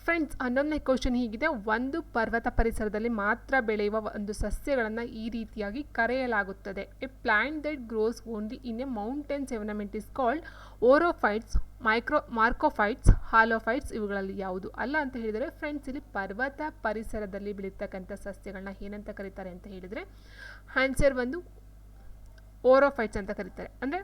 Friends, 11ನೇ question ಹೀಗಿದೆ. ಒಂದು ಪರ್ವತ ಪರಿಸರದಲ್ಲಿ ಮಾತ್ರ ಬೆಳೆಯುವ ಒಂದು ಸಸ್ಯಗಳನ್ನು ಈ ರೀತಿಯಾಗಿ ಕರೆಯಲಾಗುತ್ತದೆ. A plant that grows only in a mountains environment is called orophytes, macrophytes, halophytes. ಇವುಗಳಲ್ಲಿ ಯಾವುದು ಅಲ್ಲ ಅಂತ ಹೇಳಿದರೆ ಫ್ರೆಂಡ್ಸ್, ಇಲ್ಲಿ ಪರ್ವತ ಪರಿಸರದಲ್ಲಿ ಬೆಳೀತಕ್ಕಂಥ ಸಸ್ಯಗಳನ್ನ ಏನಂತ ಕರೀತಾರೆ ಅಂತ ಹೇಳಿದರೆ ಆನ್ಸರ್ ಒಂದು ಓರೋಫೈಟ್ಸ್ ಅಂತ ಕರೀತಾರೆ. ಅಂದರೆ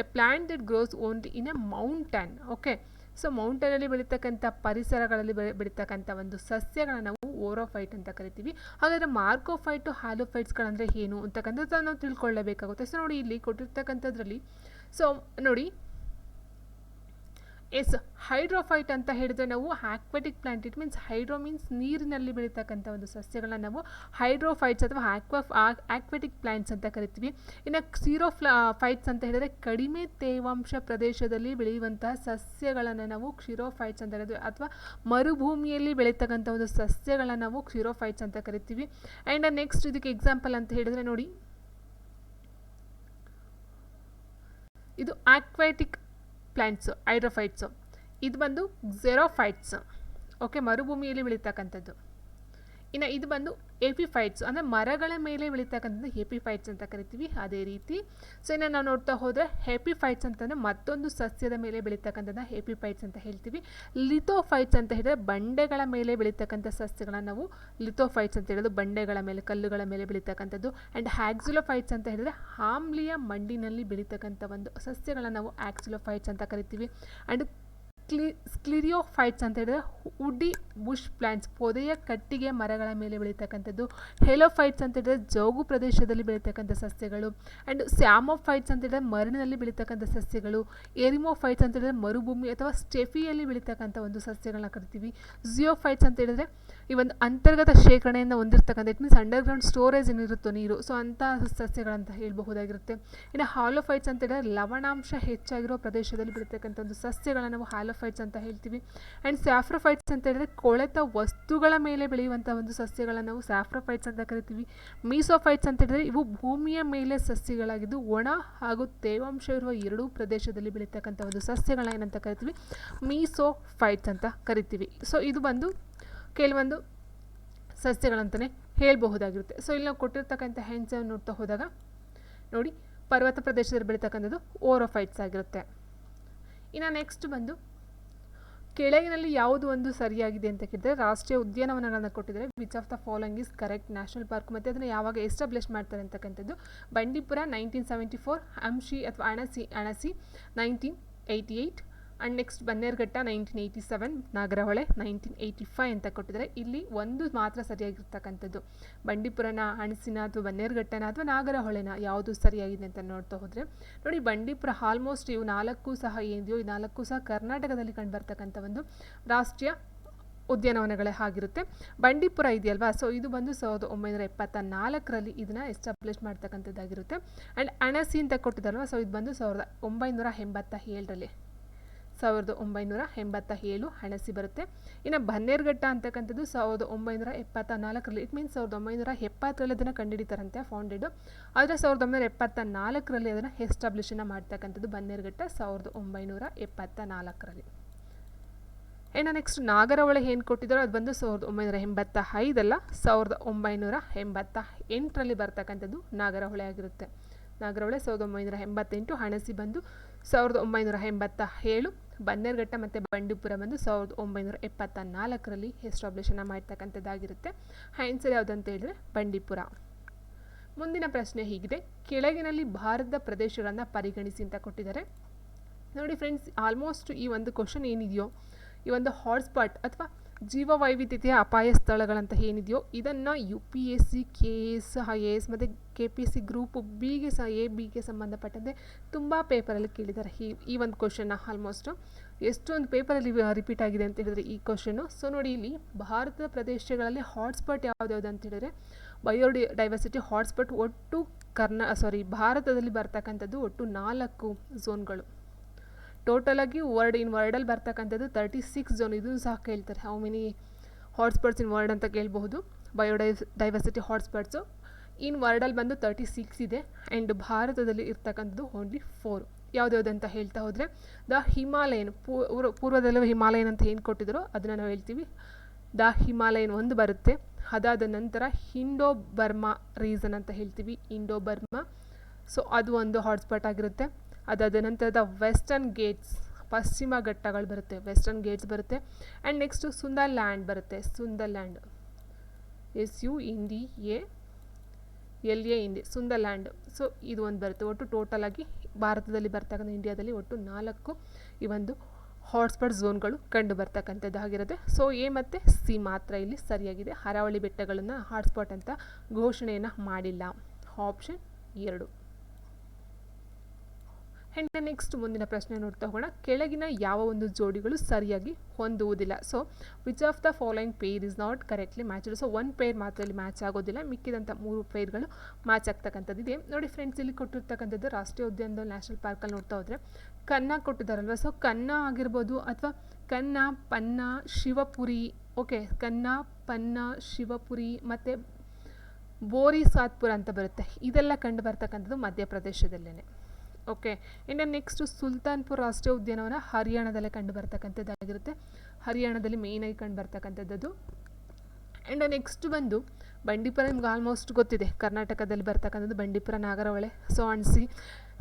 a plant that grows only in a mountain. Okay, so ಮೌಂಟೇನಲ್ಲಿ ಬೆಳೀತಕ್ಕಂಥ ಪರಿಸರಗಳಲ್ಲಿ ಬೆಳೀತಕ್ಕಂಥ ಒಂದು ಸಸ್ಯಗಳನ್ನ ನಾವು ಓರೋಫೈಟ್ ಅಂತ ಕರಿತೀವಿ. ಹಾಗಾದರೆ ಮಾರ್ಕೋಫೈಟು ಹಾಲೋಫೈಟ್ಸ್ಗಳಂದರೆ ಏನು ಅಂತಕ್ಕಂಥದ್ದು ನಾವು ತಿಳ್ಕೊಳ್ಳಬೇಕಾಗುತ್ತೆ. ಸೊ ನೋಡಿ, ಇಲ್ಲಿ ಕೊಟ್ಟಿರ್ತಕ್ಕಂಥದ್ರಲ್ಲಿ ಸೊ ನೋಡಿ ಎಸ್, ಹೈಡ್ರೋಫೈಟ್ ಅಂತ ಹೇಳಿದ್ರೆ ನಾವು aquatic plant. It means hydro means ನೀರಿನಲ್ಲಿ ಬೆಳೀತಕ್ಕಂಥ ಒಂದು ಸಸ್ಯಗಳನ್ನ ನಾವು ಹೈಡ್ರೋಫೈಟ್ಸ್ ಅಥವಾ ಆಕ್ವಾಟಿಕ್ ಪ್ಲಾಂಟ್ಸ್ ಅಂತ ಕರಿತೀವಿ. ಇನ್ನು ಕ್ಷೀರೋಫೈಟ್ಸ್ ಅಂತ ಹೇಳಿದರೆ ಕಡಿಮೆ ತೇವಾಂಶ ಪ್ರದೇಶದಲ್ಲಿ ಬೆಳೆಯುವಂತಹ ಸಸ್ಯಗಳನ್ನು ನಾವು ಕ್ಷೀರೋಫೈಟ್ಸ್ ಅಂತ ಕರಿತೀವಿ, ಅಥವಾ ಮರುಭೂಮಿಯಲ್ಲಿ ಬೆಳೀತಕ್ಕಂಥ ಒಂದು ಸಸ್ಯಗಳನ್ನ ನಾವು ಕ್ಷೀರೋಫೈಟ್ಸ್ ಅಂತ ಕರಿತೀವಿ. ಆ್ಯಂಡ್ ನೆಕ್ಸ್ಟ್ ಇದಕ್ಕೆ ಎಕ್ಸಾಂಪಲ್ ಅಂತ ಹೇಳಿದರೆ ನೋಡಿ, ಇದು ಆಕ್ವಾಟಿಕ್ ಪ್ಲಾಂಟ್ಸು ಹೈಡ್ರೋಫೈಟ್ಸು, ಇದು ಬಂದು ಕ್ಸೆರೋಫೈಟ್ಸ್. ಓಕೆ, ಮರುಭೂಮಿಯಲ್ಲಿ ಬೆಳೀತಕ್ಕಂಥದ್ದು. ಇನ್ನು ಇದು ಬಂದು ಎಪಿಫೈಟ್ಸ್, ಅಂದರೆ ಮರಗಳ ಮೇಲೆ ಬೆಳೀತಕ್ಕಂಥದ್ದು ಎಪಿಫೈಟ್ಸ್ ಅಂತ ಕರಿತೀವಿ. ಅದೇ ರೀತಿ ಸೊ ಇನ್ನು ನಾವು ನೋಡ್ತಾ ಹೋದರೆ ಹೆಪಿಫೈಟ್ಸ್ ಅಂತಂದರೆ ಮತ್ತೊಂದು ಸಸ್ಯದ ಮೇಲೆ ಬೆಳೀತಕ್ಕಂಥದ್ದು ಎಪಿಫೈಟ್ಸ್ ಅಂತ ಹೇಳ್ತೀವಿ. ಲಿಥೋಫೈಟ್ಸ್ ಅಂತ ಹೇಳಿದರೆ ಬಂಡೆಗಳ ಮೇಲೆ ಬೆಳೀತಕ್ಕಂಥ ಸಸ್ಯಗಳನ್ನ ನಾವು ಲಿಥೋಫೈಟ್ಸ್ ಅಂತ ಹೇಳೋದು, ಬಂಡೆಗಳ ಮೇಲೆ ಕಲ್ಲುಗಳ ಮೇಲೆ ಬೆಳೀತಕ್ಕಂಥದ್ದು. ಆ್ಯಂಡ್ ಆಕ್ಸಿಲೋಫೈಟ್ಸ್ ಅಂತ ಹೇಳಿದರೆ ಆಮ್ಲೀಯ ಮಣ್ಣಿನಲ್ಲಿ ಬೆಳೀತಕ್ಕಂಥ ಒಂದು ಸಸ್ಯಗಳನ್ನ ನಾವು ಆಕ್ಸಿಲೋಫೈಟ್ಸ್ ಅಂತ ಕರಿತೀವಿ. ಆ್ಯಂಡ್ ಸ್ಕ್ಲಿರಿಯೋಫೈಟ್ಸ್ ಅಂತ ಹೇಳಿದ್ರೆ ವುಡಿ ಬುಷ್ ಪ್ಲಾಂಟ್ಸ್, ಪೊದೆಯ ಕಟ್ಟಿಗೆ ಮರಗಳ ಮೇಲೆ ಬೆಳೀತಕ್ಕಂಥದ್ದು. ಹೆಲೋಫೈಟ್ಸ್ ಅಂತ ಹೇಳಿದ್ರೆ ಜೋಗು ಪ್ರದೇಶದಲ್ಲಿ ಬೆಳೀತಕ್ಕಂಥ ಸಸ್ಯಗಳು. ಆ್ಯಂಡ್ ಸ್ಯಾಮೋಫೈಟ್ಸ್ ಅಂತ ಹೇಳಿದ್ರೆ ಮರಳಿನಲ್ಲಿ ಬೆಳೀತಕ್ಕಂಥ ಸಸ್ಯಗಳು. ಎರಿಮೋಫೈಟ್ಸ್ ಅಂತ ಹೇಳಿದ್ರೆ ಮರುಭೂಮಿ ಅಥವಾ ಸ್ಟೆಫಿಯಲ್ಲಿ ಬೆಳೀತಕ್ಕಂಥ ಒಂದು ಸಸ್ಯಗಳನ್ನ ಕರಿತೀವಿ. ಜಿಯೋಫೈಟ್ಸ್ ಅಂತ ಹೇಳಿದ್ರೆ ಈ ಒಂದು ಅಂತರ್ಗತ ಶೇಖರಣೆಯನ್ನು ಹೊಂದಿರತಕ್ಕಂಥ, ಇಟ್ ಮೀನ್ಸ್ ಅಂಡರ್ಗ್ರೌಂಡ್ ಸ್ಟೋರೇಜ್ ಏನಿರುತ್ತೋ ನೀರು, ಸೊ ಅಂಥ ಸಸ್ಯಗಳಂತ ಹೇಳಬಹುದಾಗಿರುತ್ತೆ. ಇನ್ನು ಹಾಲೋಫೈಟ್ಸ್ ಅಂತ ಹೇಳಿದ್ರೆ ಲವಣಾಂಶ ಹೆಚ್ಚಾಗಿರೋ ಪ್ರದೇಶದಲ್ಲಿ ಬೆಳೀತಕ್ಕಂಥ ಒಂದು ಸಸ್ಯಗಳನ್ನ ನಾವು ಹಾಲೋಫೈಟ್ಸ್ ಅಂತ ಹೇಳ್ತೀವಿ. ಆ್ಯಂಡ್ ಸ್ಯಾಫ್ರೋಫೈಟ್ಸ್ ಅಂತ ಹೇಳಿದ್ರೆ ಕೊಳೆತ ವಸ್ತುಗಳ ಮೇಲೆ ಬೆಳೆಯುವಂಥ ಒಂದು ಸಸ್ಯಗಳನ್ನ ನಾವು ಸ್ಯಾಫ್ರೋಫೈಟ್ಸ್ ಅಂತ ಕರಿತೀವಿ. ಮೀಸೋಫೈಟ್ಸ್ ಅಂತ ಹೇಳಿದ್ರೆ ಇವು ಭೂಮಿಯ ಮೇಲೆ ಸಸ್ಯಗಳಾಗಿದ್ದು ಒಣ ಹಾಗೂ ತೇವಾಂಶ ಇರುವ ಎರಡೂ ಪ್ರದೇಶದಲ್ಲಿ ಬೆಳೀತಕ್ಕಂಥ ಒಂದು ಸಸ್ಯಗಳನ್ನ ಏನಂತ ಕರಿತೀವಿ, ಮೀಸೋಫೈಟ್ಸ್ ಅಂತ ಕರಿತೀವಿ. ಸೊ ಇದು ಬಂದು ಕೆಲವೊಂದು ಸಸ್ಯಗಳಂತಲೇ ಹೇಳಬಹುದಾಗಿರುತ್ತೆ. ಸೊ ಇಲ್ಲಿ ನಾವು ಕೊಟ್ಟಿರ್ತಕ್ಕಂಥ ಆನ್ಸರ್ ನೋಡ್ತಾ ಹೋದಾಗ ನೋಡಿ, ಪರ್ವತ ಪ್ರದೇಶದಲ್ಲಿ ಬೆಳೀತಕ್ಕಂಥದ್ದು ಓರೋಫೈಟ್ಸ್ ಆಗಿರುತ್ತೆ. ಇನ್ನು ನೆಕ್ಸ್ಟ್ ಬಂದು ಕೆಳಗಿನಲ್ಲಿ ಯಾವುದು ಒಂದು ಸರಿಯಾಗಿದೆ ಅಂತ ಕೇಳಿದ್ರೆ ರಾಷ್ಟ್ರೀಯ ಉದ್ಯಾನವನಗಳನ್ನು ಕೊಟ್ಟಿದ್ದಾರೆ. Which of the following is correct. National park ಮತ್ತು ಅದನ್ನು ಯಾವಾಗ ಎಸ್ಟಾಬ್ಲಿಷ್ ಮಾಡ್ತಾರೆ ಅಂತಕ್ಕಂಥದ್ದು ಬಂಡೀಪುರ 1974, ಅಂಶಿ ಅಥವಾ ಅಣಸಿ 1988, ಆ್ಯಂಡ್ ನೆಕ್ಸ್ಟ್ ಬನ್ನೇರುಘಟ್ಟ 1987, ನಾಗರಹೊಳೆ 1985 ಅಂತ ಕೊಟ್ಟಿದ್ದಾರೆ. ಇಲ್ಲಿ ಒಂದು ಮಾತ್ರ ಸರಿಯಾಗಿರ್ತಕ್ಕಂಥದ್ದು ಬಂಡೀಪುರನ, ಅಣಸಿನ ಅಥವಾ ಬನ್ನೇರುಘಟ್ಟನ ಅಥವಾ ನಾಗರಹೊಳೆನ, ಯಾವುದು ಸರಿಯಾಗಿದೆ ಅಂತ ನೋಡ್ತಾ ಹೋದರೆ ನೋಡಿ, ಬಂಡೀಪುರ ಆಲ್ಮೋಸ್ಟ್ ಇವು ನಾಲ್ಕು ಸಹ ಏನಿದೆಯೋ ಈ ನಾಲ್ಕು ಸಹ ಕರ್ನಾಟಕದಲ್ಲಿ ಕಂಡುಬರ್ತಕ್ಕಂಥ ಒಂದು ರಾಷ್ಟ್ರೀಯ ಉದ್ಯಾನವನಗಳೇ ಆಗಿರುತ್ತೆ. ಬಂಡೀಪುರ ಇದೆಯಲ್ವಾ, ಸೊ ಇದು ಬಂದು 1974ರಲ್ಲಿ ಇದನ್ನು ಎಸ್ಟಾಬ್ಲಿಷ್ ಮಾಡ್ತಕ್ಕಂಥದ್ದಾಗಿರುತ್ತೆ. ಆ್ಯಂಡ್ ಅಣಸಿ ಅಂತ ಕೊಟ್ಟಿದ್ದಾರಲ್ವ, ಸೊ ಇದು ಬಂದು 1987ರಲ್ಲಿ 1987 ಅಣಸಿ ಬರುತ್ತೆ. ಇನ್ನು ಬನ್ನೇರುಘಟ್ಟ ಅಂತಕ್ಕಂಥದ್ದು 1974ರಲ್ಲಿ, ಇಟ್ ಮೀನ್ಸ್ 1970ರಲ್ಲಿ ಅದನ್ನು ಕಂಡುಹಿಡಿತಾರಂತೆ ಫೌಂಡೆಡ್. ಆದರೆ 1974ರಲ್ಲಿ ಅದನ್ನು ಎಸ್ಟಾಬ್ಲಿಷನ್ನು ಮಾಡ್ತಕ್ಕಂಥದ್ದು ಬನ್ನೇರುಘಟ್ಟ 1974ರಲ್ಲಿ. ಇನ್ನು ನೆಕ್ಸ್ಟ್ ನಾಗರಹೊಳೆ ಏನು ಕೊಟ್ಟಿದ್ದಾರೋ ಅದು ಬಂದು 1985 1988ರಲ್ಲಿ ಬರ್ತಕ್ಕಂಥದ್ದು ನಾಗರಹೊಳೆ ಆಗಿರುತ್ತೆ. ನಾಗರಹೊಳೆ 1988, ಅಣಸಿ ಬಂದು 1987, ಬನ್ನೇರುಘಟ್ಟ ಮತ್ತು ಬಂಡೀಪುರ ಬಂದು 1974ರಲ್ಲಿ ಎಸ್ಟಾಬ್ಲಿಷನ್ನು ಮಾಡ್ತಕ್ಕಂಥದ್ದಾಗಿರುತ್ತೆ. ಆನ್ಸರ್ ಯಾವುದಂತ ಹೇಳಿದ್ರೆ ಬಂಡೀಪುರ. ಮುಂದಿನ ಪ್ರಶ್ನೆ ಹೀಗಿದೆ, ಕೆಳಗಿನಲ್ಲಿ ಭಾರತದ ಪ್ರದೇಶಗಳನ್ನು ಪರಿಗಣಿಸಿ ಅಂತ ಕೊಟ್ಟಿದ್ದಾರೆ. ನೋಡಿ ಫ್ರೆಂಡ್ಸ್, ಆಲ್ಮೋಸ್ಟ್ ಈ ಒಂದು ಕ್ವಶನ್ ಏನಿದೆಯೋ, ಈ ಒಂದು ಹಾಟ್ಸ್ಪಾಟ್ ಅಥವಾ ಜೀವ ವೈವಿಧ್ಯತೆಯ ಅಪಾಯ ಸ್ಥಳಗಳಂತ ಏನಿದೆಯೋ ಇದನ್ನು UPSC, KS, IAS ಮತ್ತು KPSC ಗ್ರೂಪ್ ಬಿಗೆ ಸಹ AB ಸಂಬಂಧಪಟ್ಟಂತೆ ತುಂಬ ಪೇಪರಲ್ಲಿ ಕೇಳಿದ್ದಾರೆ ಈ ಒಂದು ಕ್ವಶನ್ನ. ಆಲ್ಮೋಸ್ಟ್ ಎಷ್ಟೊಂದು ಪೇಪರಲ್ಲಿ ರಿಪೀಟ್ ಆಗಿದೆ ಅಂತ ಹೇಳಿದರೆ ಈ ಕ್ವಶನ್ನು. ಸೊ ನೋಡಿ, ಇಲ್ಲಿ ಭಾರತದ ಪ್ರದೇಶಗಳಲ್ಲಿ ಹಾಟ್ಸ್ಪಾಟ್ ಯಾವ್ದು ಅಂತ ಹೇಳಿದರೆ ಬಯೋಡೈವರ್ಸಿಟಿ ಹಾಟ್ಸ್ಪಾಟ್ ಒಟ್ಟು ಭಾರತದಲ್ಲಿ ಬರ್ತಕ್ಕಂಥದ್ದು ಒಟ್ಟು 4 ಝೋನ್ಗಳು. ಟೋಟಲಾಗಿ ವರ್ಲ್ಡಲ್ಲಿ ಬರ್ತಕ್ಕಂಥದ್ದು 36 ಝೋನ್. ಇದನ್ನು ಸಹ ಕೇಳ್ತಾರೆ, how many hotspots in world ಅಂತ ಕೇಳಬಹುದು. ಬಯೋಡೈವರ್ಸಿಟಿ ಹಾಟ್ಸ್ಪಾಟ್ಸು ಇನ್ ವರ್ಲ್ಡಲ್ಲಿ ಬಂದು 36 ಇದೆ. ಆ್ಯಂಡ್ ಭಾರತದಲ್ಲಿ ಇರ್ತಕ್ಕಂಥದ್ದು ಓನ್ಲಿ 4. ಯಾವುದ್ಯಾವುದಂತ ಹೇಳ್ತಾ ಹೋದರೆ ದ ಹಿಮಾಲಯನ್ ಪೂರ್ವದಲ್ಲೂ ಹಿಮಾಲಯನ್ ಅಂತ ಏನು ಕೊಟ್ಟಿದ್ರು ಅದನ್ನು ನಾವು ಹೇಳ್ತೀವಿ. ದ ಹಿಮಾಲಯನ್ ಒಂದು ಬರುತ್ತೆ. ಅದಾದ ನಂತರ ಇಂಡೋ ಬರ್ಮಾ ರೀಸನ್ ಅಂತ ಹೇಳ್ತೀವಿ, ಇಂಡೋ ಬರ್ಮಾ. ಸೊ ಅದು ಒಂದು ಹಾಟ್ಸ್ಪಾಟ್ ಆಗಿರುತ್ತೆ. ಅದಾದ ನಂತರದ ವೆಸ್ಟರ್ನ್ ಗೇಟ್ಸ್, ಪಶ್ಚಿಮ ಘಟ್ಟಗಳು ಬರುತ್ತೆ, ವೆಸ್ಟರ್ನ್ ಗೇಟ್ಸ್ ಬರುತ್ತೆ. ಆ್ಯಂಡ್ ನೆಕ್ಸ್ಟು ಸುಂದರ್ಲ್ಯಾಂಡ್ ಬರುತ್ತೆ, ಸುಂದರ್ಲ್ಯಾಂಡ್ SUNDALAND ಸುಂದರ್ಲ್ಯಾಂಡ್. ಸೊ ಇದು ಒಂದು ಬರುತ್ತೆ. ಒಟ್ಟು ಟೋಟಲ್ ಆಗಿ ಭಾರತದಲ್ಲಿ ಬರ್ತಕ್ಕಂಥ ಇಂಡಿಯಾದಲ್ಲಿ ಒಟ್ಟು 4 ಈ ಒಂದು ಹಾಟ್ಸ್ಪಾಟ್ ಝೋನ್ಗಳು ಕಂಡು ಬರ್ತಕ್ಕಂಥದ್ದಾಗಿರುತ್ತೆ. ಸೊ ಎ ಮತ್ತು ಸಿ ಮಾತ್ರ ಇಲ್ಲಿ ಸರಿಯಾಗಿದೆ. ಅರಾವಳಿ ಬೆಟ್ಟಗಳನ್ನು ಹಾಟ್ಸ್ಪಾಟ್ ಅಂತ ಘೋಷಣೆಯನ್ನು ಮಾಡಿಲ್ಲ. ಆಪ್ಷನ್ 2. ಆ್ಯಂಡ್ ನೆಕ್ಸ್ಟ್ ಮುಂದಿನ ಪ್ರಶ್ನೆ ನೋಡ್ತಾ ಹೋಗೋಣ. ಕೆಳಗಿನ ಯಾವ ಒಂದು ಜೋಡಿಗಳು ಸರಿಯಾಗಿ ಹೊಂದುವುದಿಲ್ಲ? So which of the following pair is not correctly matched? So ಒಂದು ಪೇರ್ ಮಾತ್ರ ಇಲ್ಲಿ ಮ್ಯಾಚ್ ಆಗೋದಿಲ್ಲ, ಮಿಕ್ಕಿದಂಥ 3 ಪೇರ್ಗಳು ಮ್ಯಾಚ್ ಆಗ್ತಕ್ಕಂಥದ್ದಿದೆ. ನೋಡಿ ಫ್ರೆಂಡ್ಸ್, ಇಲ್ಲಿ ಕೊಟ್ಟಿರ್ತಕ್ಕಂಥದ್ದು ರಾಷ್ಟ್ರೀಯ ಉದ್ಯಾನದಲ್ಲಿ ನ್ಯಾಷನಲ್ ಪಾರ್ಕಲ್ಲಿ ನೋಡ್ತಾ ಹೋದರೆ ಕನ್ನ ಕೊಟ್ಟಿದ್ದಾರಲ್ವ. ಸೊ ಕನ್ನ ಆಗಿರ್ಬೋದು ಅಥವಾ ಕನ್ನ, ಪನ್ನ, ಶಿವಪುರಿ. ಓಕೆ, ಕನ್ನ, ಪನ್ನ, ಶಿವಪುರಿ ಮತ್ತು ಬೋರಿಸಾತ್ಪುರ ಅಂತ ಬರುತ್ತೆ. ಇದೆಲ್ಲ ಕಂಡು ಬರ್ತಕ್ಕಂಥದ್ದು ಮಧ್ಯಪ್ರದೇಶದಲ್ಲೇ. ಓಕೆ, ಇನ್ನು ನೆಕ್ಸ್ಟು ಸುಲ್ತಾನ್ಪುರ್ ರಾಷ್ಟ್ರೀಯ ಉದ್ಯಾನವನ ಹರಿಯಾಣದಲ್ಲೇ ಕಂಡು ಬರ್ತಕ್ಕಂಥದ್ದಾಗಿರುತ್ತೆ. ಹರಿಯಾಣದಲ್ಲಿ ಮೇಯ್ನಾಗಿ ಕಂಡು ಬರ್ತಕ್ಕಂಥದ್ದು. ಆ್ಯಂಡ್ ನೆಕ್ಸ್ಟ್ ಬಂದು ಬಂಡೀಪುರ, ನಿಮ್ಗೆ ಆಲ್ಮೋಸ್ಟ್ ಗೊತ್ತಿದೆ, ಕರ್ನಾಟಕದಲ್ಲಿ ಬರ್ತಕ್ಕಂಥದ್ದು ಬಂಡೀಪುರ, ನಾಗರಹೊಳೆ, ಸೊ ಅಣಸಿ.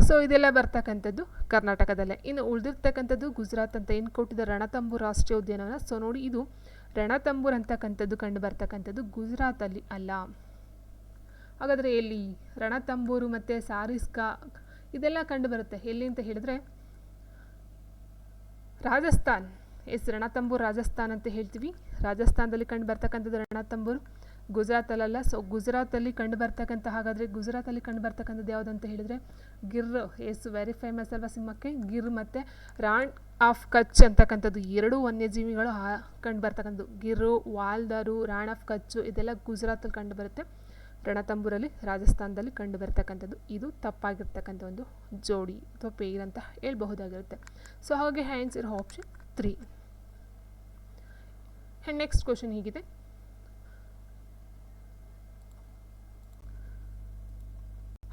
ಸೊ ಇದೆಲ್ಲ ಬರ್ತಕ್ಕಂಥದ್ದು ಕರ್ನಾಟಕದಲ್ಲೇ. ಇನ್ನು ಉಳಿದಿರ್ತಕ್ಕಂಥದ್ದು ಗುಜರಾತ್ ಅಂತ ಏನು ಕೊಟ್ಟಿದೆ ರಣತಂಬೂರ್ ರಾಷ್ಟ್ರೀಯ ಉದ್ಯಾನವನ. ಸೊ ನೋಡಿ, ಇದು ರಣತಂಬೂರ್ ಅಂತಕ್ಕಂಥದ್ದು ಕಂಡು ಬರ್ತಕ್ಕಂಥದ್ದು ಗುಜರಾತಲ್ಲಿ ಅಲ್ಲ. ಹಾಗಾದರೆ ಎಲ್ಲಿ ರಣತಂಬೂರು ಮತ್ತು ಸಾರಿಸ್ಕಾ ಇದೆಲ್ಲ ಕಂಡು ಬರುತ್ತೆ ಎಲ್ಲಿ ಅಂತ ಹೇಳಿದ್ರೆ ರಾಜಸ್ಥಾನ್. ರಣತಂಬೂರ್ ರಾಜಸ್ಥಾನ್ ಅಂತ ಹೇಳ್ತೀವಿ. ರಾಜಸ್ಥಾನದಲ್ಲಿ ಕಂಡು ಬರ್ತಕ್ಕಂಥದ್ದು ರಣತಂಬೂರು, ಗುಜರಾತಲ್ಲ. ಸೊ ಗುಜರಾತಲ್ಲಿ ಕಂಡು ಬರ್ತಕ್ಕಂಥ, ಹಾಗಾದರೆ ಗುಜರಾತಲ್ಲಿ ಕಂಡು ಬರ್ತಕ್ಕಂಥದ್ದು ಯಾವುದಂತ ಹೇಳಿದರೆ ಗಿರ್. ವೆರಿ ಫೇಮಸ್ ಅಲ್ವಾ ಸಿಂಹಕ್ಕೆ, ಗಿರ್ ಮತ್ತು ರಾಣ್ ಆಫ್ ಕಚ್ ಅಂತಕ್ಕಂಥದ್ದು 2 ವನ್ಯಜೀವಿಗಳು ಕಂಡು ಬರ್ತಕ್ಕಂಥದ್ದು. ಗಿರು, ವಾಲ್ದಾರು, ರಾಣ್ ಆಫ್ ಕಚ್ಚು ಇದೆಲ್ಲ ಗುಜರಾತಲ್ಲಿ ಕಂಡು ಬರುತ್ತೆ. ರಣತಂಬೂರಲ್ಲಿ ರಾಜಸ್ಥಾನದಲ್ಲಿ ಕಂಡು ಬರ್ತಕ್ಕಂಥದ್ದು. ಇದು ತಪ್ಪಾಗಿರ್ತಕ್ಕಂಥ ಒಂದು ಜೋಡಿ ಅಥವಾ ಪೇರ್ ಅಂತ ಹೇಳ್ಬಹುದಾಗಿರುತ್ತೆ. ಸೊ ಹಾಗೆ answer option 3. And next question ಹೀಗಿದೆ.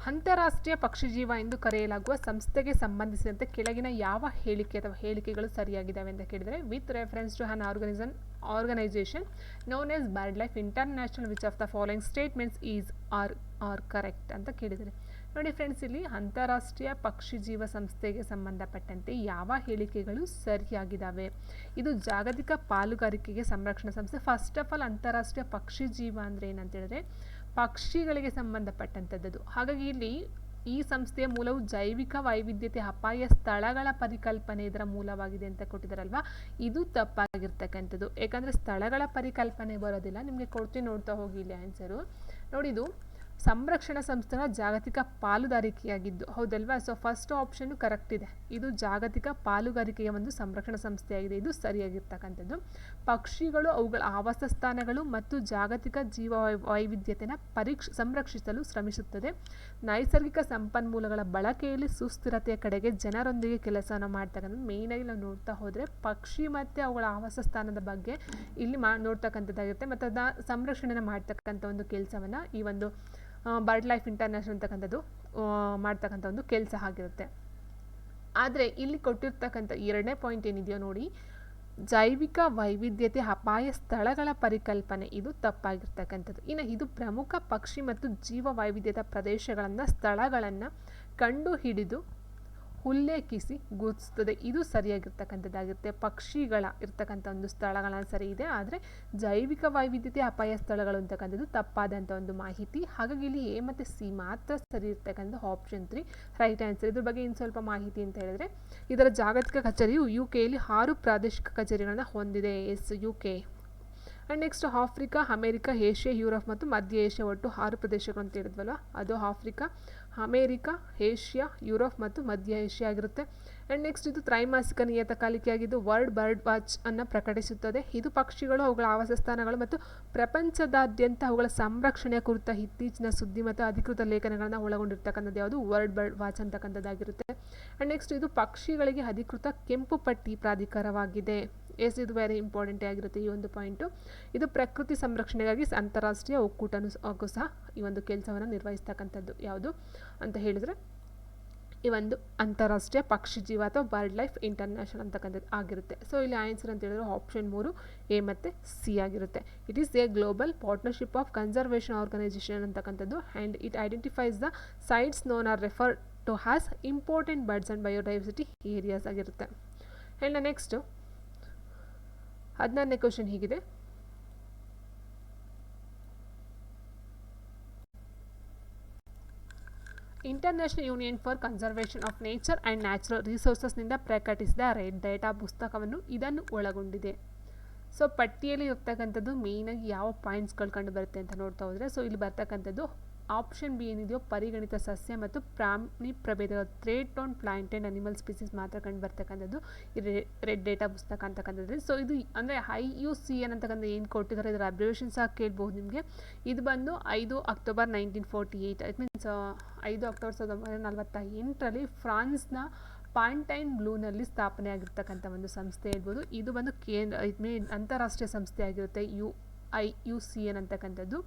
ಅಂತಾರಾಷ್ಟ್ರೀಯ ಪಕ್ಷಿಜೀವ ಎಂದು ಕರೆಯಲಾಗುವ ಸಂಸ್ಥೆಗೆ ಸಂಬಂಧಿಸಿದಂತೆ ಕೆಳಗಿನ ಯಾವ ಹೇಳಿಕೆ ಅಥವಾ ಹೇಳಿಕೆಗಳು ಸರಿಯಾಗಿದ್ದಾವೆ ಅಂತ ಕೇಳಿದರೆ with reference to an organisation known as bird life international which of the following statements is are correct ಅಂತ ಕೇಳಿದರೆ. ನೋಡಿ ಫ್ರೆಂಡ್ಸ್, ಇಲ್ಲಿ ಅಂತಾರಾಷ್ಟ್ರೀಯ ಪಕ್ಷಿಜೀವ ಸಂಸ್ಥೆಗೆ ಸಂಬಂಧಪಟ್ಟಂತೆ ಯಾವ ಹೇಳಿಕೆಗಳು ಸರಿಯಾಗಿದ್ದಾವೆ? ಇದು ಜಾಗತಿಕ ಪಾಲುಗಾರಿಕೆಗೆ ಸಂರಕ್ಷಣಾ ಸಂಸ್ಥೆ. ಫಸ್ಟ್ ಆಫ್ ಆಲ್ ಅಂತಾರಾಷ್ಟ್ರೀಯ ಪಕ್ಷಿಜೀವ ಅಂದರೆ ಏನಂತ ಹೇಳಿದ್ರೆ ಪಕ್ಷಿಗಳಿಗೆ ಸಂಬಂಧಪಟ್ಟಂಥದ್ದು. ಹಾಗಾಗಿ ಇಲ್ಲಿ ಈ ಸಂಸ್ಥೆಯ ಮೂಲವು ಜೈವಿಕ ವೈವಿಧ್ಯತೆ ಅಪಾಯ ಸ್ಥಳಗಳ ಪರಿಕಲ್ಪನೆ ಇದರ ಮೂಲವಾಗಿದೆ ಅಂತ ಕೊಟ್ಟಿದ್ದಾರಲ್ವಾ. ಇದು ತಪ್ಪಾಗಿರ್ತಕ್ಕಂಥದ್ದು. ಯಾಕಂದರೆ ಸ್ಥಳಗಳ ಪರಿಕಲ್ಪನೆ ಬರೋದಿಲ್ಲ. ನಿಮಗೆ ಕೊಡ್ತೀನಿ, ನೋಡ್ತಾ ಹೋಗಿ ಇಲ್ಲಿ ಆನ್ಸರು. ನೋಡಿ, ಇದು ಸಂರಕ್ಷಣಾ ಸಂಸ್ಥೆನ ಜಾಗತಿಕ ಪಾಲುದಾರಿಕೆಯಾಗಿದ್ದು ಹೌದಲ್ವಾ. ಸೊ ಫಸ್ಟ್ ಆಪ್ಷನ್ ಕರೆಕ್ಟ್ ಇದೆ. ಇದು ಜಾಗತಿಕ ಪಾಲುಗಾರಿಕೆಯ ಒಂದು ಸಂರಕ್ಷಣಾ ಸಂಸ್ಥೆಯಾಗಿದೆ. ಇದು ಸರಿಯಾಗಿರ್ತಕ್ಕಂಥದ್ದು. ಪಕ್ಷಿಗಳು ಅವುಗಳ ಆವಾಸ ಸ್ಥಾನಗಳು ಮತ್ತು ಜಾಗತಿಕ ಜೀವ ವೈವಿಧ್ಯತೆನ ಸಂರಕ್ಷಿಸಲು ಶ್ರಮಿಸುತ್ತದೆ. ನೈಸರ್ಗಿಕ ಸಂಪನ್ಮೂಲಗಳ ಬಳಕೆಯಲ್ಲಿ ಸುಸ್ಥಿರತೆಯ ಕಡೆಗೆ ಜನರೊಂದಿಗೆ ಕೆಲಸವನ್ನು ಮಾಡ್ತಕ್ಕಂಥದ್ದು. ಮೇಯ್ನಾಗಿ ನಾವು ನೋಡ್ತಾ ಹೋದರೆ ಪಕ್ಷಿ ಮತ್ತು ಅವುಗಳ ಆವಾಸ ಸ್ಥಾನದ ಬಗ್ಗೆ ಇಲ್ಲಿ ನೋಡ್ತಕ್ಕಂಥದ್ದಾಗಿರುತ್ತೆ. ಮತ್ತು ಅದನ್ನ ಸಂರಕ್ಷಣೆನ ಮಾಡ್ತಕ್ಕಂಥ ಒಂದು ಕೆಲಸವನ್ನು ಈ ಒಂದು ಬರ್ಡ್ ಲೈಫ್ ಇಂಟರ್ನ್ಯಾಷನಲ್ ಅಂತಕ್ಕಂಥದ್ದು ಮಾಡ್ತಕ್ಕಂಥ ಒಂದು ಕೆಲಸ ಆಗಿರುತ್ತೆ. ಆದರೆ ಇಲ್ಲಿ ಕೊಟ್ಟಿರ್ತಕ್ಕಂಥ 2ನೇ ಪಾಯಿಂಟ್ ಏನಿದೆಯೋ ನೋಡಿ, ಜೈವಿಕ ವೈವಿಧ್ಯತೆ ಅಪಾಯ ಸ್ಥಳಗಳ ಪರಿಕಲ್ಪನೆ, ಇದು ತಪ್ಪಾಗಿರ್ತಕ್ಕಂಥದ್ದು. ಇನ್ನು ಇದು ಪ್ರಮುಖ ಪಕ್ಷಿ ಮತ್ತು ಜೀವ ವೈವಿಧ್ಯತಾ ಪ್ರದೇಶಗಳನ್ನು ಸ್ಥಳಗಳನ್ನು ಕಂಡು ಹಿಡಿದು ಉಲ್ಲೇಖಿಸಿ ಗುರುತಿಸುತ್ತದೆ. ಇದು ಸರಿಯಾಗಿರ್ತಕ್ಕಂಥದ್ದಾಗಿರುತ್ತೆ. ಪಕ್ಷಿಗಳ ಇರ್ತಕ್ಕಂಥ ಒಂದು ಸ್ಥಳಗಳನ್ನು ಸರಿ ಇದೆ, ಆದರೆ ಜೈವಿಕ ವೈವಿಧ್ಯತೆ ಅಪಾಯ ಸ್ಥಳಗಳು ಅಂತಕ್ಕಂಥದ್ದು ತಪ್ಪಾದಂಥ ಒಂದು ಮಾಹಿತಿ. ಹಾಗಾಗಿ ಇಲ್ಲಿ ಎ ಮತ್ತು ಸಿ ಮಾತ್ರ ಸರಿ ಇರ್ತಕ್ಕಂಥ ಆಪ್ಷನ್ 3 ರೈಟ್ ಆನ್ಸರ್. ಇದ್ರ ಬಗ್ಗೆ ಇನ್ನು ಸ್ವಲ್ಪ ಮಾಹಿತಿ ಅಂತ ಹೇಳಿದ್ರೆ, ಇದರ ಜಾಗತಿಕ ಕಚೇರಿಯು UK-ಯಲ್ಲಿ 6 ಪ್ರಾದೇಶಿಕ ಕಚೇರಿಗಳನ್ನು ಹೊಂದಿದೆ. UK. And next Africa, America, Asia, Europe ಮತ್ತು ಮಧ್ಯ ಏಷ್ಯಾ, ಒಟ್ಟು 6 ಪ್ರದೇಶಗಳು ಅಂತ ಹೇಳಿದ್ವಲ್ಲ, ಅದು ಆಫ್ರಿಕಾ, ಅಮೇರಿಕಾ, ಏಷ್ಯಾ, ಯುರೋಪ್ ಮತ್ತು ಮಧ್ಯ ಏಷ್ಯಾ ಆಗಿರುತ್ತೆ. ಆ್ಯಂಡ್ ನೆಕ್ಸ್ಟ್ ಇದು ತ್ರೈಮಾಸಿಕ ನಿಯತಕಾಲಿಕೆಯಾಗಿದ್ದು ವರ್ಲ್ಡ್ ಬರ್ಡ್ ವಾಚ್ ಅನ್ನು ಪ್ರಕಟಿಸುತ್ತದೆ. ಇದು ಪಕ್ಷಿಗಳು, ಅವುಗಳ ಆವಾಸ ಸ್ಥಾನಗಳು ಮತ್ತು ಪ್ರಪಂಚದಾದ್ಯಂತ ಅವುಗಳ ಸಂರಕ್ಷಣೆಯ ಕುರಿತ ಇತ್ತೀಚಿನ ಸುದ್ದಿ ಮತ್ತು ಅಧಿಕೃತ ಲೇಖನಗಳನ್ನು ಒಳಗೊಂಡಿರ್ತಕ್ಕಂಥದ್ದು ಯಾವುದು ವರ್ಲ್ಡ್ ಬರ್ಡ್ ವಾಚ್ ಅಂತಕ್ಕಂಥದ್ದಾಗಿರುತ್ತೆ. ಆ್ಯಂಡ್ ನೆಕ್ಸ್ಟ್ ಇದು ಪಕ್ಷಿಗಳಿಗೆ ಅಧಿಕೃತ ಕೆಂಪು ಪಟ್ಟಿ ಪ್ರಾಧಿಕಾರವಾಗಿದೆ. ಇದು ವೆರಿ ಇಂಪಾರ್ಟೆಂಟ್ ಆಗಿರುತ್ತೆ ಈ ಒಂದು ಪಾಯಿಂಟು. ಇದು ಪ್ರಕೃತಿ ಸಂರಕ್ಷಣೆಗಾಗಿ ಅಂತಾರಾಷ್ಟ್ರೀಯ ಒಕ್ಕೂಟನೂ ಸಹ ಈ ಒಂದು ಕೆಲಸವನ್ನು ನಿರ್ವಹಿಸ್ತಕ್ಕಂಥದ್ದು ಯಾವುದು ಅಂತ ಹೇಳಿದರೆ ಈ ಒಂದು ಅಂತಾರಾಷ್ಟ್ರೀಯ ಪಕ್ಷಿ ಜೀವ ಅಥವಾ ಬರ್ಡ್ ಲೈಫ್ ಇಂಟರ್ನ್ಯಾಷನಲ್ ಅಂತಕ್ಕಂಥದ್ದು ಆಗಿರುತ್ತೆ. ಸೊ ಇಲ್ಲಿ ಆನ್ಸರ್ ಅಂತ ಹೇಳಿದ್ರೆ ಆಪ್ಷನ್ 3 ಎ ಮತ್ತು ಸಿ ಆಗಿರುತ್ತೆ. It is a global partnership of conservation organisation ಅಂತಕ್ಕಂಥದ್ದು and it identifies the sites known are refer to has important birds and biodiversity areas ಆಗಿರುತ್ತೆ. And next 16ನೇ ಕ್ವಶನ್ ಹೀಗಿದೆ. International Union for Conservation of Nature and natural ರಿಸೋರ್ಸಸ್ನಿಂದ ಪ್ರಕಟಿಸಿದ red data ಪುಸ್ತಕವನ್ನು ಇದನ್ನು ಒಳಗೊಂಡಿದೆ. So ಪಟ್ಟಿಯಲ್ಲಿ ಇರ್ತಕ್ಕಂಥದ್ದು ಮೇಯ್ನಾಗಿ ಯಾವ ಪಾಯಿಂಟ್ಸ್ಗಳು ಕಂಡು ಬರುತ್ತೆ ಅಂತ ನೋಡ್ತಾ ಹೋದರೆ, ಸೊ ಇಲ್ಲಿ ಬರ್ತಕ್ಕಂಥದ್ದು ಆಪ್ಷನ್ ಬಿ ಏನಿದೆಯೋ ಪರಿಗಣಿತ ಸಸ್ಯ ಮತ್ತು ಪ್ರಾಣಿ ಪ್ರಭೇದಗಳ thread on plant and animal species ಮಾತ್ರ ಕಂಡು ಬರ್ತಕ್ಕಂಥದ್ದು ಈ ರೆಡ್ ಡೇಟಾ ಪುಸ್ತಕ ಅಂತಕ್ಕಂಥದ್ದು. ಸೊ ಇದು ಅಂದರೆ IUCN ಅಂತಕ್ಕಂಥ ಏನು ಕೊಟ್ಟಿದ್ದಾರೆ ಇದರ ಅಬ್ರಿವೇಷನ್ ಸಹ ಕೇಳ್ಬೋದು ನಿಮಗೆ. ಇದು ಬಂದು 5 ಅಕ್ಟೋಬರ್ 1948 ಇಟ್ ಮೀನ್ಸ್ 5 ಅಕ್ಟೋಬರ್ 1948ರಲ್ಲಿ ಫ್ರಾನ್ಸ್ನ ಪಾಂಟೈನ್ ಬ್ಲೂನಲ್ಲಿ ಸ್ಥಾಪನೆ ಆಗಿರ್ತಕ್ಕಂಥ ಒಂದು ಸಂಸ್ಥೆ ಹೇಳ್ಬೋದು. ಇದು ಬಂದು ಅಂತಾರಾಷ್ಟ್ರೀಯ ಸಂಸ್ಥೆ ಆಗಿರುತ್ತೆ. IUCN ಅಂತಕ್ಕಂಥದ್ದು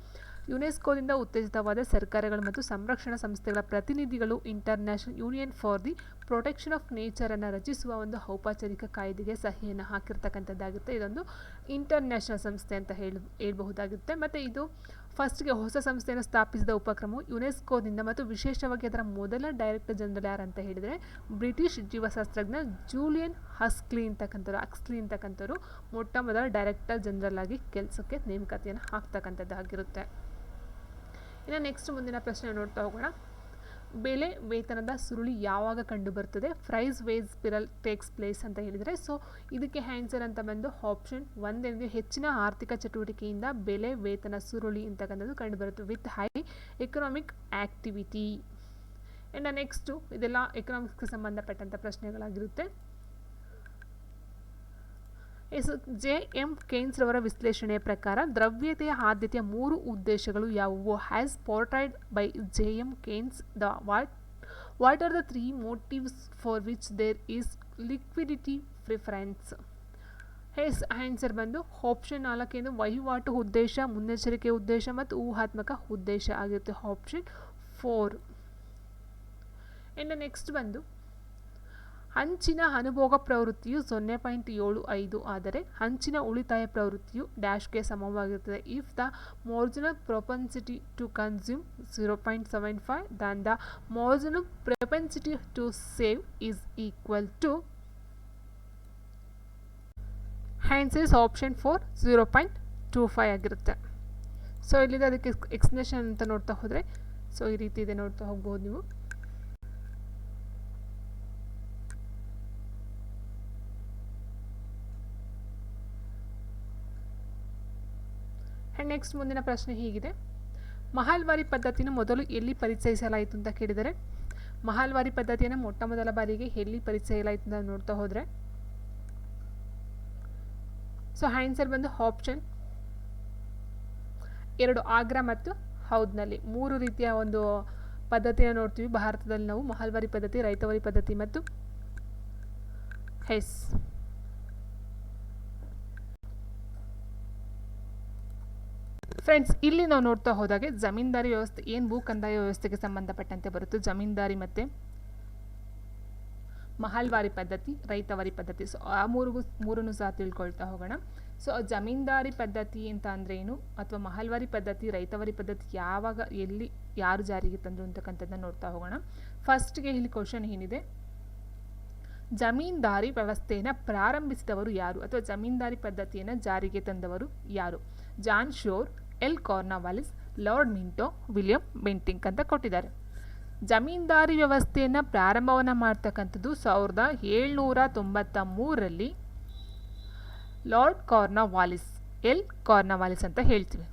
ಯುನೆಸ್ಕೋದಿಂದ ಉತ್ತೇಜಿತವಾದ ಸರ್ಕಾರಗಳು ಮತ್ತು ಸಂರಕ್ಷಣಾ ಸಂಸ್ಥೆಗಳ ಪ್ರತಿನಿಧಿಗಳು International Union for the Protection of ನೇಚರನ್ನು ರಚಿಸುವ ಒಂದು ಔಪಚಾರಿಕ ಕಾಯ್ದೆಗೆ ಸಹಿಯನ್ನು ಹಾಕಿರ್ತಕ್ಕಂಥದ್ದಾಗುತ್ತೆ. ಇದೊಂದು ಇಂಟರ್ನ್ಯಾಷನಲ್ ಸಂಸ್ಥೆ ಅಂತ ಹೇಳ್ಬಹುದಾಗುತ್ತೆ. ಮತ್ತು ಇದು ಫಸ್ಟ್ಗೆ ಹೊಸ ಸಂಸ್ಥೆಯನ್ನು ಸ್ಥಾಪಿಸಿದ ಉಪಕ್ರಮವು ಯುನೆಸ್ಕೋದಿಂದ ಮತ್ತು ವಿಶೇಷವಾಗಿ ಅದರ ಮೊದಲ ಡೈರೆಕ್ಟರ್ ಜನರಲ್ ಯಾರಂತ ಹೇಳಿದರೆ ಬ್ರಿಟಿಷ್ ಜೀವಶಾಸ್ತ್ರಜ್ಞ ಜೂಲಿಯನ್ ಹಕ್ಸ್ಲಿ ಅಂತಕ್ಕಂಥವ್ರು ಮೊಟ್ಟ ಮೊದಲ ಡೈರೆಕ್ಟರ್ ಜನರಲ್ ಆಗಿ ಕೆಲಸಕ್ಕೆ ನೇಮಕಾತಿಯನ್ನು ಹಾಕ್ತಕ್ಕಂಥದ್ದಾಗಿರುತ್ತೆ. ಇನ್ನು ನೆಕ್ಸ್ಟ್ ಮುಂದಿನ ಪ್ರಶ್ನೆ ನೋಡ್ತಾ ಹೋಗೋಣ. ಬೆಲೆ ವೇತನದ ಸುರುಳಿ ಯಾವಾಗ ಕಂಡು ಬರ್ತದೆ? Price wage spiral takes place ಅಂತ ಹೇಳಿದರೆ, ಸೊ ಇದಕ್ಕೆ ಆನ್ಸರ್ ಅಂತ ಬಂದು ಆಪ್ಷನ್ 1 ಹೆಚ್ಚಿನ ಆರ್ಥಿಕ ಚಟುವಟಿಕೆಯಿಂದ ಬೆಲೆ ವೇತನ ಸುರುಳಿ ಅಂತಕ್ಕಂಥದ್ದು ಕಂಡು ಬರುತ್ತೆ with high economic activity. And next ಇದೆಲ್ಲ ಎಕನಾಮಿಕ್ಸ್ಗೆ ಸಂಬಂಧಪಟ್ಟಂಥ ಪ್ರಶ್ನೆಗಳಾಗಿರುತ್ತೆ. JM ಕೇನ್ಸ್ ರವರ ವಿಶ್ಲೇಷಣೆಯ ಪ್ರಕಾರ ದ್ರವ್ಯತೆಯ ಆದ್ಯತೆಯ 3 ಉದ್ದೇಶಗಳು ಯಾವುವು? Has portrayed by JM Keynes the what are the 3 motives for which there is liquidity preference? Answer ಬಂದು ಆಪ್ಷನ್ 4 ವಹಿವಾಟು ಉದ್ದೇಶ, ಮುನ್ನೆಚ್ಚರಿಕೆ ಉದ್ದೇಶ ಮತ್ತು ಊಹಾತ್ಮಕ ಉದ್ದೇಶ ಆಗಿರುತ್ತೆ. ಆಪ್ಷನ್ 4. ಆ್ಯಂಡ್ ನೆಕ್ಸ್ಟ್ ಬಂದು ಹಂಚಿನ ಅನುಭೋಗ ಪ್ರವೃತ್ತಿಯು 0.75 ಆದರೆ ಹಂಚಿನ ಉಳಿತಾಯ ಪ್ರವೃತ್ತಿಯು ಡ್ಯಾಶ್ಗೆ ಸಮವಾಗಿರುತ್ತದೆ. If the marginal propensity to consume 0.75 then the marginal propensity to save is equal to answer option 4 0.25 ಆಗಿರುತ್ತೆ. ಸೊ ಇಲ್ಲಿದೆ ಅದಕ್ಕೆ ಎಕ್ಸ್ಪ್ಲನೇಷನ್ ಅಂತ ನೋಡ್ತಾ ಹೋದರೆ, ಸೊ ಈ ರೀತಿ ಇದೆ ನೋಡ್ತಾ ಹೋಗ್ಬೋದು ನೀವು. ಆ್ಯಂಡ್ ನೆಕ್ಸ್ಟ್ ಮುಂದಿನ ಪ್ರಶ್ನೆ ಹೀಗಿದೆ. ಮಹಲ್ವಾರಿ ಪದ್ಧತಿಯನ್ನು ಮೊದಲು ಎಲ್ಲಿ ಪರಿಚಯಿಸಲಾಯಿತು ಅಂತ ಕೇಳಿದರೆ, ಮಹಲ್ವಾರಿ ಪದ್ಧತಿಯನ್ನು ಮೊಟ್ಟ ಮೊದಲ ಬಾರಿಗೆ ಎಲ್ಲಿ ಪರಿಚಯಿಸಲಾಯಿತು ಅಂತ ನೋಡ್ತಾ ಹೋದರೆ, ಸೊ ಆನ್ಸರ್ ಬಂದು ಆಪ್ಷನ್ 2 ಆಗ್ರಾ ಮತ್ತು ಹೌದ್ನಲ್ಲಿ 3 ರೀತಿಯ ಒಂದು ಪದ್ಧತಿಯನ್ನು ನೋಡ್ತೀವಿ ಭಾರತದಲ್ಲಿ ನಾವು. ಮಹಲ್ವಾರಿ ಪದ್ಧತಿ, ರೈತವಾರಿ ಪದ್ಧತಿ ಮತ್ತು ಫ್ರೆಂಡ್ಸ್ ಇಲ್ಲಿ ನಾವು ನೋಡ್ತಾ ಹೋದಾಗೆ ಜಮೀನ್ದಾರಿ ವ್ಯವಸ್ಥೆ ಏನು ಭೂ ಕಂದಾಯ ವ್ಯವಸ್ಥೆಗೆ ಸಂಬಂಧಪಟ್ಟಂತೆ ಬರುತ್ತೆ. ಜಮೀನ್ದಾರಿ ಮತ್ತು ಮಹಲ್ವಾರಿ ಪದ್ಧತಿ, ರೈತವಾರಿ ಪದ್ಧತಿ. ಸೊ ಆ ಮೂರನ್ನು ಸಹ ತಿಳ್ಕೊಳ್ತಾ ಹೋಗೋಣ. ಸೊ ಜಮೀನ್ದಾರಿ ಪದ್ಧತಿ ಅಂತ ಅಂದರೆ ಏನು, ಅಥವಾ ಮಹಲ್ವಾರಿ ಪದ್ಧತಿ, ರೈತವಾರಿ ಪದ್ಧತಿ ಯಾವಾಗ ಎಲ್ಲಿ ಯಾರು ಜಾರಿಗೆ ತಂದರು ಅಂತಕ್ಕಂಥದ್ದನ್ನ ನೋಡ್ತಾ ಹೋಗೋಣ. ಫಸ್ಟ್ಗೆ ಇಲ್ಲಿ ಕ್ವಶನ್ ಏನಿದೆ, ಜಮೀನ್ದಾರಿ ವ್ಯವಸ್ಥೆಯನ್ನು ಪ್ರಾರಂಭಿಸಿದವರು ಯಾರು ಅಥವಾ ಜಮೀನ್ದಾರಿ ಪದ್ಧತಿಯನ್ನು ಜಾರಿಗೆ ತಂದವರು ಯಾರು? John Shore, L Cornwallis, Lord Minto, William Bentinck ಅಂತ ಕೊಟ್ಟಿದ್ದಾರೆ. ಜಮೀನ್ದಾರಿ ವ್ಯವಸ್ಥೆಯನ್ನು ಪ್ರಾರಂಭವನ್ನು ಮಾಡ್ತಕ್ಕಂಥದ್ದು 1793ರಲ್ಲಿ ಲಾರ್ಡ್ ಕಾರ್ನ್ವಾಲಿಸ್, ಎಲ್ ಕಾರ್ನ್ವಾಲಿಸ್ ಅಂತ ಹೇಳ್ತೀವಿ.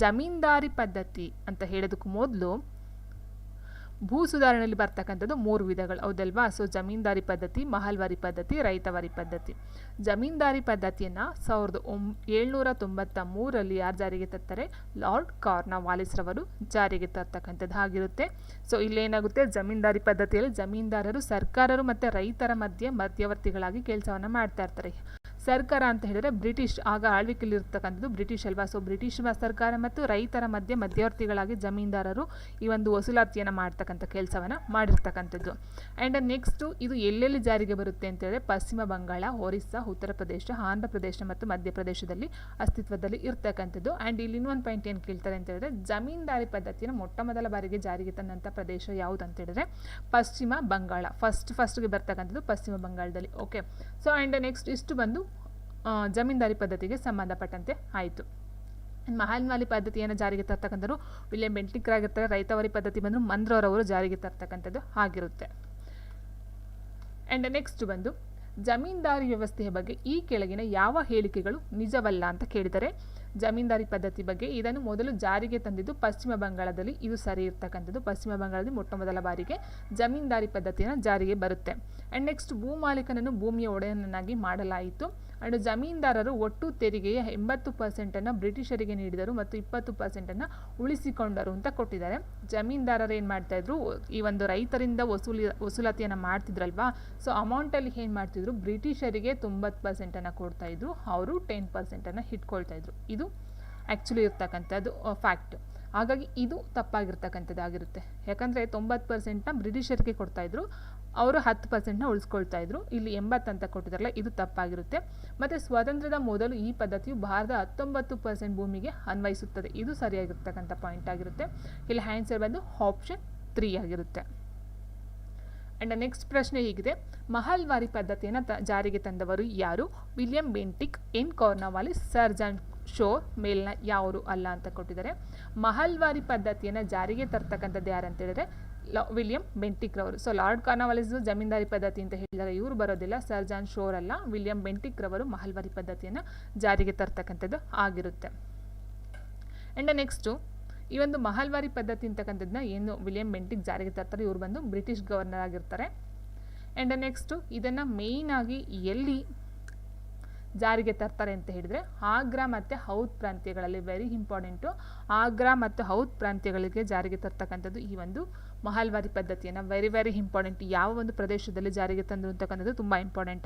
ಜಮೀನ್ದಾರಿ ಪದ್ಧತಿ ಅಂತ ಹೇಳೋದಕ್ಕೂ ಮೊದಲು ಭೂ ಸುಧಾರಣೆಯಲ್ಲಿ ಬರ್ತಕ್ಕಂಥದ್ದು 3 ವಿಧಗಳು, ಹೌದಲ್ವಾ? ಸೊ ಜಮೀನ್ದಾರಿ ಪದ್ಧತಿ, ಮಹಲ್ವಾರಿ ಪದ್ಧತಿ, ರೈತವಾರಿ ಪದ್ಧತಿ. ಜಮೀನ್ದಾರಿ ಪದ್ಧತಿಯನ್ನು 1793ರಲ್ಲಿ ಯಾರು ಜಾರಿಗೆ ತರ್ತಾರೆ? ಲಾರ್ಡ್ ಕಾರ್ನ್ವಾಲಿಸ್ ರವರು ಜಾರಿಗೆ ತರ್ತಕ್ಕಂಥದ್ದು ಆಗಿರುತ್ತೆ. ಸೊ ಇಲ್ಲೇನಾಗುತ್ತೆ, ಜಮೀನ್ದಾರಿ ಪದ್ಧತಿಯಲ್ಲಿ ಜಮೀನ್ದಾರರು ಸರ್ಕಾರರು ಮತ್ತು ರೈತರ ಮಧ್ಯೆ ಮಧ್ಯವರ್ತಿಗಳಾಗಿ ಕೆಲಸವನ್ನು ಮಾಡ್ತಾ ಇರ್ತಾರೆ. ಸರ್ಕಾರ ಅಂತ ಹೇಳಿದರೆ ಬ್ರಿಟಿಷ್ ಆಗ ಆಳ್ವಿಕೆಯಲ್ಲಿರ್ತಕ್ಕಂಥದ್ದು ಬ್ರಿಟಿಷ್ ಅಲ್ವಾ. ಸೊ ಬ್ರಿಟಿಷ್ ಸರ್ಕಾರ ಮತ್ತು ರೈತರ ಮಧ್ಯವರ್ತಿಗಳಾಗಿ ಜಮೀನ್ದಾರರು ಈ ಒಂದು ವಸೂಲಾತಿಯನ್ನು ಮಾಡ್ತಕ್ಕಂಥ ಕೆಲಸವನ್ನು ಮಾಡಿರ್ತಕ್ಕಂಥದ್ದು. ಆ್ಯಂಡ್ ನೆಕ್ಸ್ಟು ಇದು ಎಲ್ಲೆಲ್ಲಿ ಜಾರಿಗೆ ಬರುತ್ತೆ ಅಂತ ಹೇಳಿದ್ರೆ ಪಶ್ಚಿಮ ಬಂಗಾಳ, ಒರಿಸ್ಸಾ, ಉತ್ತರ ಪ್ರದೇಶ, ಆಂಧ್ರ ಪ್ರದೇಶ ಮತ್ತು ಮಧ್ಯಪ್ರದೇಶದಲ್ಲಿ ಅಸ್ತಿತ್ವದಲ್ಲಿ ಇರ್ತಕ್ಕಂಥದ್ದು. ಆ್ಯಂಡ್ ಇಲ್ಲಿ ಇನ್ನೊಂದು ಪಾಯಿಂಟ್ ಏನು ಕೇಳ್ತಾರೆ ಅಂತ ಹೇಳಿದ್ರೆ ಜಮೀನ್ದಾರಿ ಪದ್ಧತಿಯನ್ನು ಮೊಟ್ಟ ಮೊದಲ ಬಾರಿಗೆ ಜಾರಿಗೆ ತಂದಂಥ ಪ್ರದೇಶ ಯಾವುದು ಅಂತ ಹೇಳಿದ್ರೆ ಪಶ್ಚಿಮ ಬಂಗಾಳ. ಫಸ್ಟ್ಗೆ ಬರ್ತಕ್ಕಂಥದ್ದು ಪಶ್ಚಿಮ ಬಂಗಾಳದಲ್ಲಿ. ಓಕೆ, ಸೊ ಆ್ಯಂಡ್ ನೆಕ್ಸ್ಟ್ ಇಷ್ಟು ಬಂದು ಜಮೀನ್ದಾರಿ ಪದ್ಧತಿಗೆ ಸಂಬಂಧಪಟ್ಟಂತೆ ಆಯಿತು. ಮಹಲ್ವಾರಿ ಪದ್ಧತಿಯನ್ನು ಜಾರಿಗೆ ತರ್ತಕ್ಕಂಥದ್ದು ವಿಲಿಯಂ ಬೆಂಟಿಕ್ರ ಆಗಿರ್ತಾರೆ. ರೈತವಾರಿ ಪದ್ಧತಿ ಬಂದು ಮಂದ್ರವರವರು ಜಾರಿಗೆ ತರ್ತಕ್ಕಂಥದ್ದು ಆಗಿರುತ್ತೆ. ಆ್ಯಂಡ್ ನೆಕ್ಸ್ಟ್ ಬಂದು ಜಮೀನ್ದಾರಿ ವ್ಯವಸ್ಥೆಯ ಬಗ್ಗೆ ಈ ಕೆಳಗಿನ ಯಾವ ಹೇಳಿಕೆಗಳು ನಿಜವಲ್ಲ ಅಂತ ಕೇಳಿದರೆ ಜಮೀನ್ದಾರಿ ಪದ್ಧತಿ ಬಗ್ಗೆ ಇದನ್ನು ಮೊದಲು ಜಾರಿಗೆ ತಂದಿದ್ದು ಪಶ್ಚಿಮ ಬಂಗಾಳದಲ್ಲಿ. ಇದು ಸರಿ ಇರ್ತಕ್ಕಂಥದ್ದು. ಪಶ್ಚಿಮ ಬಂಗಾಳದಲ್ಲಿ ಮೊಟ್ಟ ಮೊದಲ ಬಾರಿಗೆ ಜಮೀನ್ದಾರಿ ಪದ್ಧತಿಯನ್ನು ಜಾರಿಗೆ ಬರುತ್ತೆ. ಆ್ಯಂಡ್ ನೆಕ್ಸ್ಟ್ ಭೂಮಾಲೀಕನನ್ನು ಭೂಮಿಯ ಒಡೆಯನನ್ನಾಗಿ ಮಾಡಲಾಯಿತು. ಆ್ಯಂಡ್ ಜಮೀನ್ದಾರರು ಒಟ್ಟು ತೆರಿಗೆಯ 80% ಬ್ರಿಟಿಷರಿಗೆ ನೀಡಿದರು ಮತ್ತು 20% ಉಳಿಸಿಕೊಂಡರು ಅಂತ ಕೊಟ್ಟಿದ್ದಾರೆ. ಜಮೀನ್ದಾರರು ಏನು ಮಾಡ್ತಾಯಿದ್ರು, ಈ ಒಂದು ರೈತರಿಂದ ವಸೂಲಾತಿಯನ್ನು ಮಾಡ್ತಿದ್ರಲ್ವಾ, ಸೊ ಅಮೌಂಟಲ್ಲಿ ಏನು ಮಾಡ್ತಿದ್ರು, ಬ್ರಿಟಿಷರಿಗೆ 90% ಕೊಡ್ತಾಯಿದ್ರು, ಅವರು 10% ಇಟ್ಕೊಳ್ತಾಯಿದ್ರು. ಇದು ಆ್ಯಕ್ಚುಲಿ ಇರ್ತಕ್ಕಂಥದ್ದು ಫ್ಯಾಕ್ಟ್. ಹಾಗಾಗಿ ಇದು ತಪ್ಪಾಗಿರ್ತಕ್ಕಂಥದ್ದಾಗಿರುತ್ತೆ. ಯಾಕಂದರೆ 90% ಬ್ರಿಟಿಷರಿಗೆ ಕೊಡ್ತಾಯಿದ್ರು, ಅವರು 10% ಉಳಿಸ್ಕೊಳ್ತಾ ಇದ್ರು. ಇಲ್ಲಿ 80 ಅಂತ ಕೊಟ್ಟಿದ್ದಾರಲ್ಲ, ಇದು ತಪ್ಪಾಗಿರುತ್ತೆ. ಮತ್ತು ಸ್ವಾತಂತ್ರ್ಯದ ಮೊದಲು ಈ ಪದ್ಧತಿಯು ಭಾರತದ 19% ಭೂಮಿಗೆ ಅನ್ವಯಿಸುತ್ತದೆ. ಇದು ಸರಿಯಾಗಿರ್ತಕ್ಕಂಥ ಪಾಯಿಂಟ್ ಆಗಿರುತ್ತೆ. ಇಲ್ಲಿ ಆನ್ಸರ್ ಬಂದು ಆಪ್ಷನ್ 3 ಆಗಿರುತ್ತೆ. ಆ್ಯಂಡ್ ನೆಕ್ಸ್ಟ್ ಪ್ರಶ್ನೆ ಹೀಗಿದೆ, ಮಹಲ್ವಾರಿ ಪದ್ಧತಿಯನ್ನು ಜಾರಿಗೆ ತಂದವರು ಯಾರು? William Bentinck, and Cornwallis, sir John Shore, ಮೇಲ್ನ ಯಾರು ಅಲ್ಲ ಅಂತ ಕೊಟ್ಟಿದ್ದಾರೆ. ಮಹಲ್ವಾರಿ ಪದ್ಧತಿಯನ್ನು ಜಾರಿಗೆ ತರ್ತಕ್ಕಂಥದ್ದು ಯಾರು ಅಂತ ಹೇಳಿದ್ರೆ ವಿಲಿಯಂ ಬೆಂಟಿಕ್ ರವರು. ಸೊ ಲಾರ್ಡ್ ಕಾರ್ನ್ವಾಲಿಸ್ ಜಮೀನ್ದಾರಿ ಪದ್ಧತಿ ಅಂತ ಹೇಳಿದರೆ ಇವರು ಬರೋದಿಲ್ಲ, ಸರ್ ಜಾನ್ ಶೋರ್ ಅಲ್ಲ, ವಿಲಿಯಂ ಬೆಂಟಿಕ್ ರವರು ಮಹಲ್ವಾರಿ ಪದ್ಧತಿಯನ್ನು ಜಾರಿಗೆ ತರ್ತಕ್ಕಂಥದ್ದು ಆಗಿರುತ್ತೆ. ಆ್ಯಂಡ್ ನೆಕ್ಸ್ಟು ಈ ಒಂದು ಮಹಲ್ವಾರಿ ಪದ್ಧತಿ ಅಂತಕ್ಕಂಥದ್ದನ್ನ ಏನು ವಿಲಿಯಂ ಬೆಂಟಿಕ್ ಜಾರಿಗೆ ತರ್ತಾರೆ, ಇವರು ಬಂದು ಬ್ರಿಟಿಷ್ ಗವರ್ನರ್ ಆಗಿರ್ತಾರೆ. ಆ್ಯಂಡ್ ನೆಕ್ಸ್ಟು ಇದನ್ನು ಮೇಯ್ನಾಗಿ ಎಲ್ಲಿ ಜಾರಿಗೆ ತರ್ತಾರೆ ಅಂತ ಹೇಳಿದರೆ ಆಗ್ರಾ ಮತ್ತು ಹೌದ್ ಪ್ರಾಂತ್ಯಗಳಲ್ಲಿ, ವೆರಿ ಇಂಪಾರ್ಟೆಂಟು, ಆಗ್ರಾ ಮತ್ತು ಹೌದ್ ಪ್ರಾಂತ್ಯಗಳಿಗೆ ಜಾರಿಗೆ ತರ್ತಕ್ಕಂಥದ್ದು ಈ ಒಂದು ಮಹಲ್ವಾರಿ ಪದ್ಧತಿಯನ್ನು. Very important. ಯಾವ ಒಂದು ಪ್ರದೇಶದಲ್ಲಿ ಜಾರಿಗೆ ತಂದರು ಅಂತಕ್ಕಂಥದ್ದು ತುಂಬ ಇಂಪಾರ್ಟೆಂಟ್ ಆಗುತ್ತೆ.